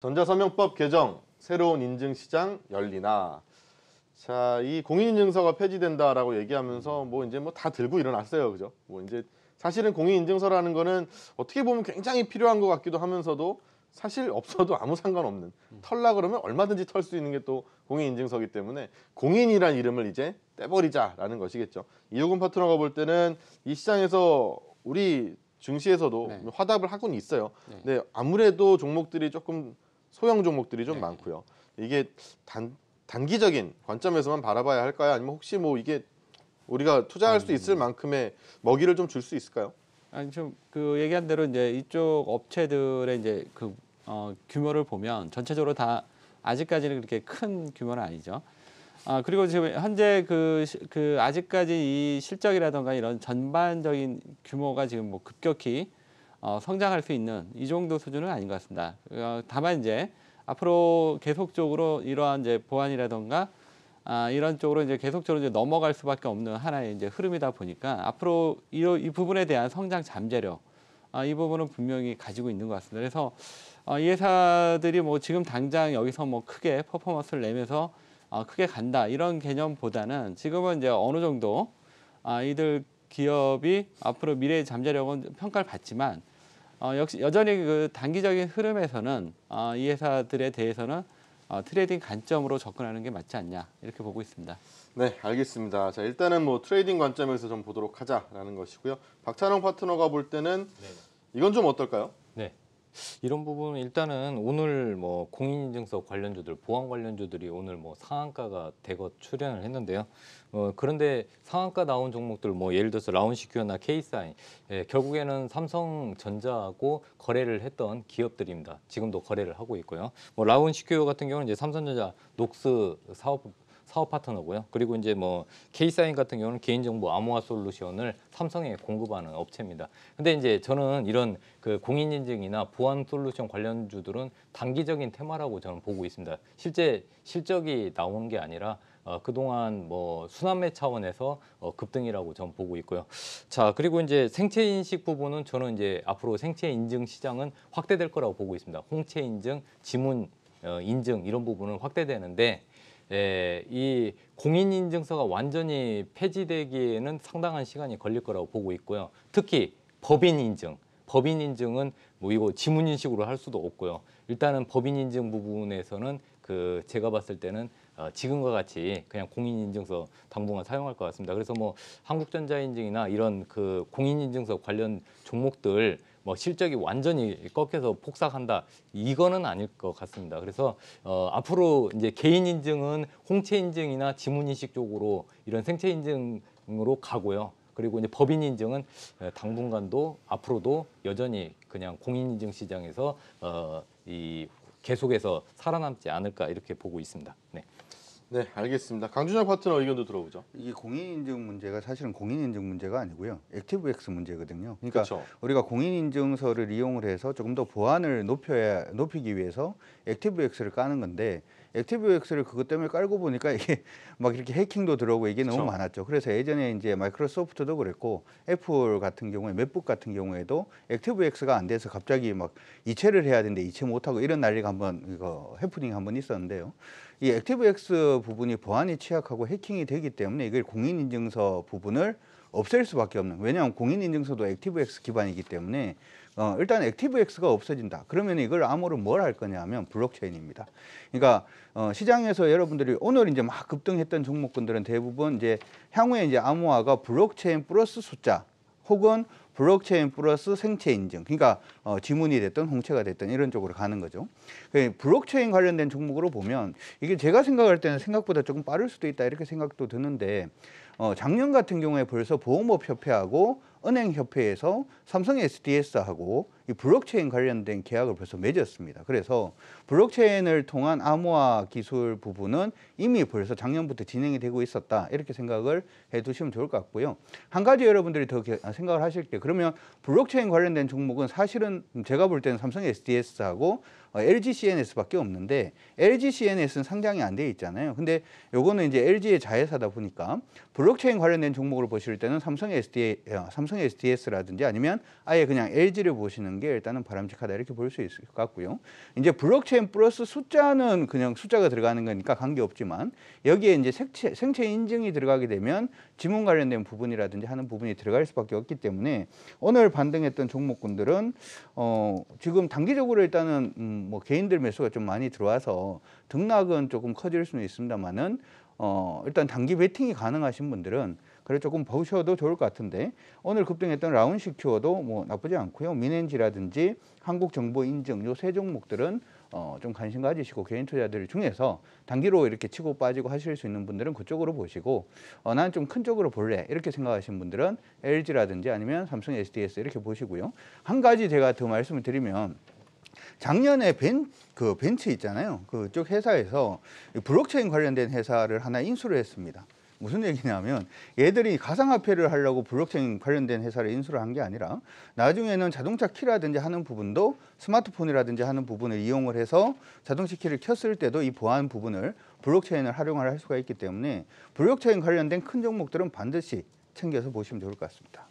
전자서명법 개정, 새로운 인증시장 열리나. 자, 이 공인인증서가 폐지된다라고 얘기하면서 이제 다 들고 일어났어요. 그죠? 이제 사실은 공인인증서라는 거는 어떻게 보면 굉장히 필요한 것 같기도 하면서도 사실 없어도 아무 상관없는, 털라 그러면 얼마든지 털 수 있는 게 또 공인인증서기 때문에 공인이란 이름을 이제 떼버리자라는 것이겠죠. 이호근 파트너가 볼 때는 이 시장에서 우리 증시에서도 화답을 하고는 있어요. 근데 아무래도 종목들이 조금 소형 종목들이 좀 많고요. 이게 단기적인 관점에서만 바라봐야 할까요? 아니면 혹시 이게 우리가 투자할 수 있을 만큼의 먹이를 좀 줄 수 있을까요? 아니 좀 그 얘기한 대로 이제 이쪽 업체들의 이제 규모를 보면 전체적으로 다 아직까지는 그렇게 큰 규모는 아니죠. 그리고 지금 현재 아직까지 이 실적이라든가 이런 전반적인 규모가 지금 급격히 성장할 수 있는 이 정도 수준은 아닌 것 같습니다. 다만 이제 앞으로 계속적으로 이러한 이제 보완이라든가 이런 쪽으로 이제 계속적으로 이제 넘어갈 수밖에 없는 하나의 이제 흐름이다 보니까 앞으로 이 부분에 대한 성장 잠재력, 이 부분은 분명히 가지고 있는 것 같습니다. 그래서 이 회사들이 지금 당장 여기서 크게 퍼포먼스를 내면서 크게 간다 이런 개념보다는 지금은 이제 어느 정도 이들 기업이 앞으로 미래의 잠재력은 평가를 받지만 역시 여전히 그 단기적인 흐름에서는 이 회사들에 대해서는 트레이딩 관점으로 접근하는 게 맞지 않냐 이렇게 보고 있습니다. 네, 알겠습니다. 자, 일단은 트레이딩 관점에서 좀 보도록 하자라는 것이고요. 박찬홍 파트너가 볼 때는 이건 좀 어떨까요? 네. 이런 부분은 일단은 오늘 공인인증서 관련주들, 보안 관련주들이 오늘 상한가가 대거 출현을 했는데요. 그런데 상한가 나온 종목들 예를 들어서 라운시큐어나 K사인, 결국에는 삼성전자하고 거래를 했던 기업들입니다. 지금도 거래를 하고 있고요. 라운시큐어 같은 경우는 이제 삼성전자 녹스 사업 파트너고요. 그리고 이제 K사인 같은 경우는 개인정보 암호화 솔루션을 삼성에 공급하는 업체입니다. 근데 이제 저는 이런 공인인증이나 보안 솔루션 관련주들은 단기적인 테마라고 저는 보고 있습니다. 실제 실적이 나오는 게 아니라 그동안 순환매 차원에서 급등이라고 저는 보고 있고요. 자, 그리고 이제 생체 인식 부분은 저는 이제 앞으로 생체 인증 시장은 확대될 거라고 보고 있습니다. 홍채 인증, 지문 인증 이런 부분은 확대되는데 이 공인인증서가 완전히 폐지되기에는 상당한 시간이 걸릴 거라고 보고 있고요. 특히 법인인증은 이거 지문인식으로 할 수도 없고요. 일단은 법인인증 부분에서는 제가 봤을 때는 지금과 같이 그냥 공인인증서 당분간 사용할 것 같습니다. 그래서 한국전자인증이나 이런 공인인증서 관련 종목들 실적이 완전히 꺾여서 폭삭한다 이거는 아닐 것 같습니다. 그래서 앞으로 이제 개인 인증은 홍채 인증이나 지문 인식 쪽으로 이런 생체 인증으로 가고요. 그리고 이제 법인 인증은 당분간도 앞으로도 여전히 그냥 공인 인증 시장에서 계속해서 살아남지 않을까 이렇게 보고 있습니다. 네. 네, 알겠습니다. 강준영 파트너 의견도 들어보죠. 이게 공인인증 문제가 사실은 공인인증 문제가 아니고요. 액티브엑스 문제거든요. 그러니까 그쵸. 우리가 공인인증서를 이용을 해서 조금 더 보안을 높이기 위해서 액티브엑스를 까는 건데 액티브엑스를 그것 때문에 깔고 보니까 이게 막 이렇게 해킹도 들어오고 이게 너무 많았죠. 그래서 예전에 이제 마이크로소프트도 그랬고 애플 같은 경우에 맥북 같은 경우에도 액티브엑스가 안 돼서 갑자기 막 이체를 해야 되는데 이체 못하고 이런 난리가 해프닝 한번 있었는데요. 이 액티브엑스 부분이 보안이 취약하고 해킹이 되기 때문에 이걸 공인인증서 부분을 없앨 수밖에 없는, 왜냐하면 공인인증서도 액티브엑스 기반이기 때문에 일단 액티브엑스가 없어진다. 그러면 이걸 암호로 뭘 할 거냐 하면 블록체인입니다. 그러니까 시장에서 여러분들이 오늘 이제 막 급등했던 종목군들은 대부분 이제 향후에 이제 암호화가 블록체인 플러스 숫자 혹은 블록체인 플러스 생체 인증, 그러니까 지문이 됐든 홍채가 됐든 이런 쪽으로 가는 거죠. 블록체인 관련된 종목으로 보면 이게 제가 생각할 때는 생각보다 조금 빠를 수도 있다 이렇게 생각도 드는데 작년 같은 경우에 벌써 보험업협회하고 은행협회에서 삼성 SDS하고 이 블록체인 관련된 계약을 벌써 맺었습니다. 그래서 블록체인을 통한 암호화 기술 부분은 이미 벌써 작년부터 진행이 되고 있었다 이렇게 생각을 해두시면 좋을 것 같고요. 한 가지 여러분들이 더 생각을 하실 게, 그러면 블록체인 관련된 종목은 사실은 제가 볼 때는 삼성 SDS하고 LG CNS밖에 없는데 LG CNS는 상장이 안 돼 있잖아요. 근데 요거는 이제 LG의 자회사다 보니까 블록체인 관련된 종목을 보실 때는 삼성 SDS라든지 아니면 아예 그냥 LG를 보시는 게 일단은 바람직하다 이렇게 볼 수 있을 것 같고요. 이제 블록체인 플러스 숫자는 그냥 숫자가 들어가는 거니까 관계없지만 여기에 이제 생체 인증이 들어가게 되면 지문 관련된 부분이라든지 하는 부분이 들어갈 수밖에 없기 때문에 오늘 반등했던 종목군들은 지금 단기적으로 일단은 뭐 개인들 매수가 좀 많이 들어와서 등락은 조금 커질 수는 있습니다만은 일단 단기 베팅이 가능하신 분들은 그래 조금 보셔도 좋을 것 같은데 오늘 급등했던 라운시큐어도 뭐 나쁘지 않고요. 민엔지라든지 한국정보인증 요 세 종목들은 좀 관심 가지시고 개인 투자들 중에서 단기로 이렇게 치고 빠지고 하실 수 있는 분들은 그쪽으로 보시고 나는 좀 큰 쪽으로 볼래 이렇게 생각하시는 분들은 LG라든지 아니면 삼성 SDS 이렇게 보시고요. 한 가지 제가 더 말씀을 드리면 작년에 벤츠 있잖아요. 그쪽 회사에서 블록체인 관련된 회사를 하나 인수를 했습니다. 무슨 얘기냐면 얘들이 가상화폐를 하려고 블록체인 관련된 회사를 인수를 한 게 아니라 나중에는 자동차 키라든지 하는 부분도 스마트폰이라든지 하는 부분을 이용을 해서 자동차 키를 켰을 때도 이 보안 부분을 블록체인을 활용을 할 수가 있기 때문에 블록체인 관련된 큰 종목들은 반드시 챙겨서 보시면 좋을 것 같습니다.